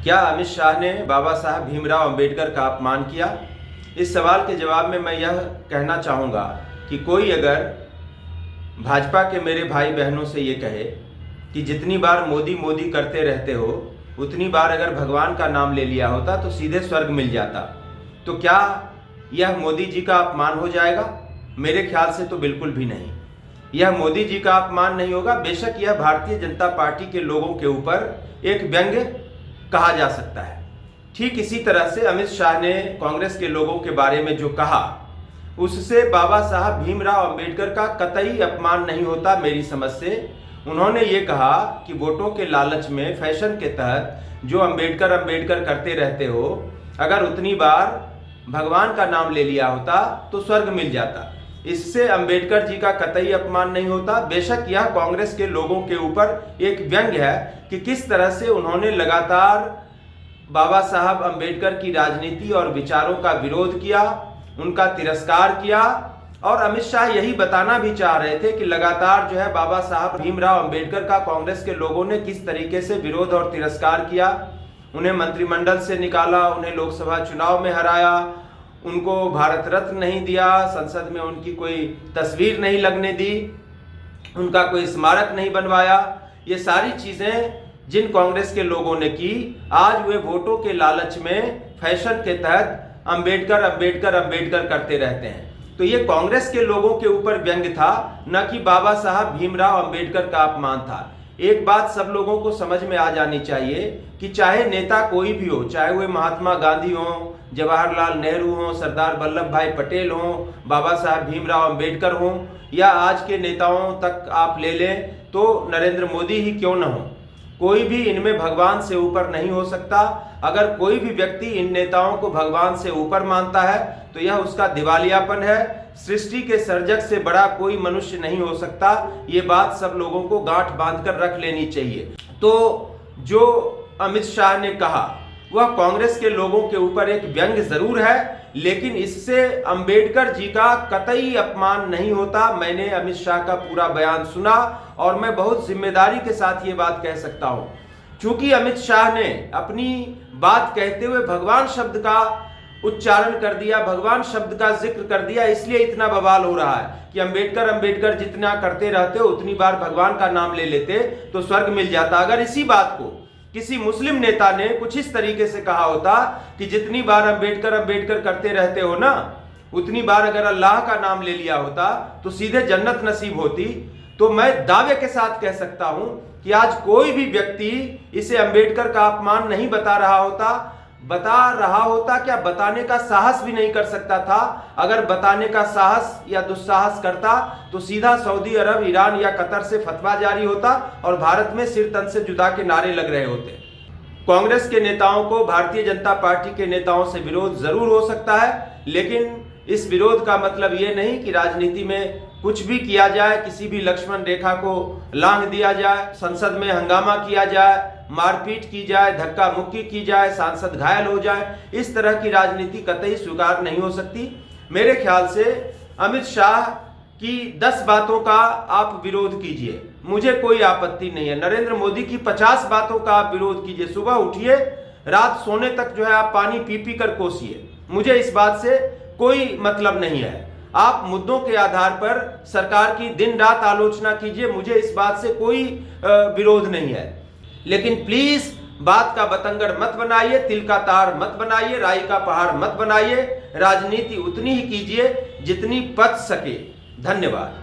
क्या अमित शाह ने बाबा साहब भीमराव अंबेडकर का अपमान किया? इस सवाल के जवाब में मैं यह कहना चाहूँगा कि कोई अगर भाजपा के मेरे भाई बहनों से ये कहे कि जितनी बार मोदी मोदी करते रहते हो उतनी बार अगर भगवान का नाम ले लिया होता तो सीधे स्वर्ग मिल जाता, तो क्या यह मोदी जी का अपमान हो जाएगा? मेरे ख्याल से तो बिल्कुल भी नहीं। यह मोदी जी का अपमान नहीं होगा। बेशक यह भारतीय जनता पार्टी के लोगों के ऊपर एक व्यंग्य कहा जा सकता है। ठीक इसी तरह से अमित शाह ने कांग्रेस के लोगों के बारे में जो कहा उससे बाबा साहब भीमराव अंबेडकर का कतई अपमान नहीं होता मेरी समझ से। उन्होंने ये कहा कि वोटों के लालच में फैशन के तहत जो अंबेडकर अंबेडकर करते रहते हो, अगर उतनी बार भगवान का नाम ले लिया होता तो स्वर्ग मिल जाता। इससे अंबेडकर जी का कतई अपमान नहीं होता। बेशक यह कांग्रेस के लोगों के ऊपर एक व्यंग्य है कि किस तरह से उन्होंने लगातार बाबा साहब अंबेडकर की राजनीति और विचारों का विरोध किया, उनका तिरस्कार किया। और अमित शाह यही बताना भी चाह रहे थे कि लगातार जो है बाबा साहब भीमराव अंबेडकर का कांग्रेस के लोगों ने किस तरीके से विरोध और तिरस्कार किया। उन्हें मंत्रिमंडल से निकाला, उन्हें लोकसभा चुनाव में हराया, उनको भारत रत्न नहीं दिया, संसद में उनकी कोई तस्वीर नहीं लगने दी, उनका कोई स्मारक नहीं बनवाया। ये सारी चीजें जिन कांग्रेस के लोगों ने की, आज वे वोटों के लालच में फैशन के तहत अंबेडकर अंबेडकर अंबेडकर करते रहते हैं। तो ये कांग्रेस के लोगों के ऊपर व्यंग्य था, न कि बाबा साहब भीमराव अंबेडकर का अपमान था। एक बात सब लोगों को समझ में आ जानी चाहिए कि चाहे नेता कोई भी हो, चाहे वे महात्मा गांधी हो, जवाहरलाल नेहरू हो, सरदार वल्लभ भाई पटेल हो, बाबा साहब भीमराव अंबेडकर हो, या आज के नेताओं तक आप ले लें तो नरेंद्र मोदी ही क्यों न हो, कोई भी इनमें भगवान से ऊपर नहीं हो सकता। अगर कोई भी व्यक्ति इन नेताओं को भगवान से ऊपर मानता है तो यह उसका दिवालियापन है। सृष्टि के सर्जक से बड़ा कोई मनुष्य नहीं हो सकता। ये बात सब लोगों को गांठ बांधकर रख लेनी चाहिए। तो जो अमित शाह ने कहा वह कांग्रेस के लोगों के ऊपर एक व्यंग्य जरूर है, लेकिन इससे अंबेडकर जी का कतई अपमान नहीं होता। मैंने अमित शाह का पूरा बयान सुना और मैं बहुत जिम्मेदारी के साथ ये बात कह सकता हूं। चूंकि अमित शाह ने अपनी बात कहते हुए भगवान शब्द का उच्चारण कर दिया, भगवान शब्द का जिक्र कर दिया, इसलिए इतना बवाल हो रहा है कि अंबेडकर अंबेडकर जितना करते रहते हो उतनी बार भगवान का नाम ले लेते तो स्वर्ग मिल जाता। अगर इसी बात को किसी मुस्लिम नेता ने कुछ इस तरीके से कहा होता कि जितनी बार अंबेडकर अंबेडकर करते रहते हो ना, उतनी बार अगर अल्लाह का नाम ले लिया होता तो सीधे जन्नत नसीब होती, तो मैं दावे के साथ कह सकता हूं कि आज कोई भी व्यक्ति इसे अंबेडकर का अपमान नहीं बता रहा होता, क्या बताने का साहस भी नहीं कर सकता था। अगर बताने का साहस या दुस्साहस करता तो सीधा सऊदी अरब, ईरान या कतर से फतवा जारी होता और भारत में सिर तन से जुदा के नारे लग रहे होते। कांग्रेस के नेताओं को भारतीय जनता पार्टी के नेताओं से विरोध जरूर हो सकता है, लेकिन इस विरोध का मतलब ये नहीं कि राजनीति में कुछ भी किया जाए, किसी भी लक्ष्मण रेखा को लांघ दिया जाए, संसद में हंगामा किया जाए, मारपीट की जाए, धक्का मुक्की की जाए, सांसद घायल हो जाए। इस तरह की राजनीति कतई स्वीकार नहीं हो सकती। मेरे ख्याल से अमित शाह की 10 बातों का आप विरोध कीजिए, मुझे कोई आपत्ति नहीं है। नरेंद्र मोदी की 50 बातों का आप विरोध कीजिए। सुबह उठिए, रात सोने तक जो है आप पानी पी पी कर कोसिए, मुझे इस बात से कोई मतलब नहीं है। आप मुद्दों के आधार पर सरकार की दिन रात आलोचना कीजिए, मुझे इस बात से कोई विरोध नहीं है। लेकिन प्लीज बात का बतंगड़ मत बनाइए, तिल का ताड़ मत बनाइए, राई का पहाड़ मत बनाइए। राजनीति उतनी ही कीजिए जितनी पच सके। धन्यवाद।